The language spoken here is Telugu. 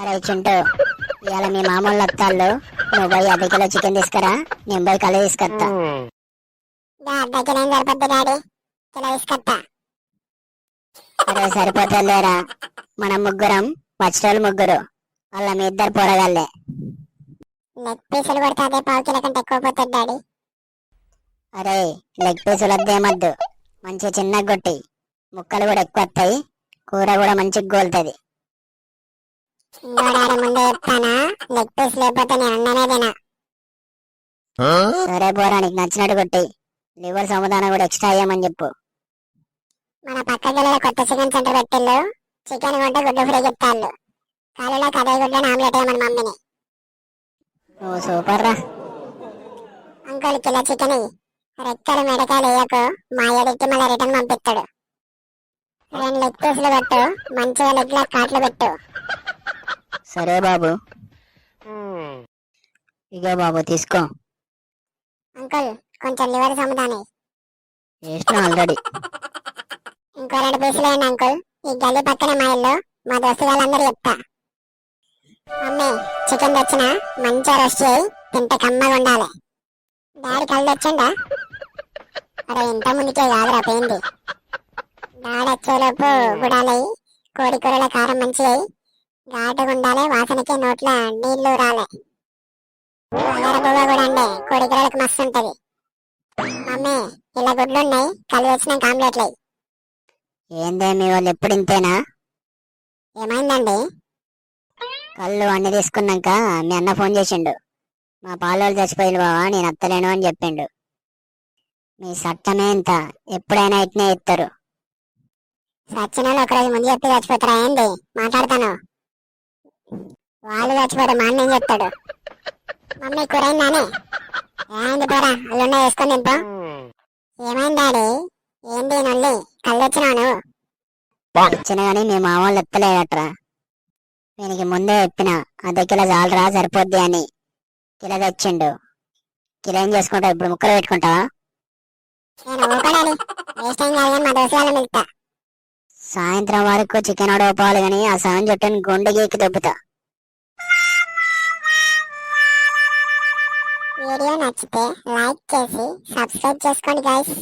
అరే చింటూ, ఇవాళ మీ మామూలు వస్తాళ్ళు, నువ్వు పోయి అర్ధ కిలో చికెన్ తీసుకురా, నేను పోయి కళ్ళు తీసుకొస్తా. అర్ధ కిలో ఏం సరిపోద్ది డాడీ, కిలో తీసుకొస్తా. అరే సరిపోతుంది లేరా, మనం ముగ్గురం వచ్చేటోళ్ళు ముగ్గురు, వాళ్ళ మీ ఇద్దరు పోరగాళ్ళే. లెగ్ పీసులు కొడితే అదే పావు కిలో కంటే ఎక్కువ పోతుంది డాడీ. అరే లెగ్ పీసులు వద్దేమద్దు, మంచిగా చిన్నగా కొట్టి, ముక్కలు కూడా ఎక్కువ వస్తాయి, కూర కూడా మంచిగా గోలుతుంది. ఇంకో డాడీ ముందే చెప్తానా, లెగ్ పీస్ లేకపోతే నేను అన్ననేదేనా. సరే పోరా, నీకు నచ్చినట్టు కొట్టి, లివర్ సమాధానం కూడా ఎక్స్ట్రా అయ్యామని చెప్పు. మన పక్క గల్లీలో కొత్త చికెన్ సెంటర్ పెట్టిల్లు, చికెన్ కొంటే గుడ్డు ఫ్రై చెప్తాళ్ళు, కాలేలో కదే గుడ్డని ఆమ్లెట్ వేయమని మమ్మీని. ఓ సూపర్ రా. అంకుల్ కిలో చికెన్ రెక్కలు మెడకాయలు వేయకు, మా ఏడికి మళ్ళీ రిటర్న్ పంపిస్తాడు. 2 లెగ్ పీసులు పెట్టు, మంచిగా లెగ్ లా కాట్లు పెట్టు. సరే బాబు. ఇగో బాబు తీసుకో. అంకుల్ కొంచెం లివర్ సముదాని. వేసిన ఆల్రెడీ. ఇంకో 2 పీసులు వేయండి అంకుల్. ఈ గల్లీ పక్కనే మా ఇల్లు, మా దోస్తు వాళ్ళందరూ చెప్తా. మమ్మీ చికెన్ తెచ్చిన, మంచిగా రోస్ట్ చేయి, తింటే కమ్మగా ఉండాలి. డాడీ కళ్ళు తెచ్చిండా? అరే ఇంత ముందుకే కాదురా పోయింది. డాడీ వచ్చేలోపు గుడాలయ్యి, కోడి కూరల కారం మంచిగా ఘాటుగా ఉండాలి, వాసనకి నోట్ల నీళ్లు రాలే. బువ్వ కూడా అండి, కోడి కూరలకు మస్తు ఉంటది. మమ్మీ ఇలా గుడ్లు ఉన్నాయి, కళ్ళు వచ్చినాక ఆమ్లెట్లు. ఏందే మీ వాళ్ళు ఎప్పుడు ఇంతేనా? ఏమైందండి? కళ్ళు అన్ని తీసుకున్నాక మీ అన్న ఫోన్ చేసిండు, మా పాలోళ్ళు చచ్చిపోయిలు బావా, నేను అత్తలేను అని చెప్పిండు. మీ చట్టమే ఇంత, ఎప్పుడైనా ఇట్నే ఇస్తారు. సచిన వాళ్ళు ఒకరోజు ముందు చెప్పి చచ్చిపోతారా ఏంది? మాట్లాడతాను. వాళ్ళు చచ్చిపోతే మా అన్న ఏం చెప్తాడు? మమ్మీ కూరైందానే? ఏమైంది పోరా, అల్లున్నా వేసుకొని తింపో. ఏమైంది డాడీ? ఏంది నల్లి, కళ్ళు వచ్చినాను. వచ్చిన గానీ మీ మామూలు ఎత్తలేడట్రా. వీనికి ముందే చెప్పిన అర్ధ కిలో చాలరా సరిపోద్ది అని, కిలో తెచ్చిండు. కిలో ఏం చేసుకుంటావు ఇప్పుడు, ముక్కలు పెట్టుకుంటావా? నేను ఊరుకోడాలి, వేస్ట్ ఏం కాదు కానీ మా దోస్తు వాళ్ళని పిలుస్తా. సాయంత్రం వరకు చికెన్ ఉడకపోవాలి కానీ ఆ సగం చుట్టూని గుండె గీకి దొబ్బుతా. వీడియో నచ్చితే లైక్ చేసి సబ్స్క్రైబ్ చేసుకోండి గైస్.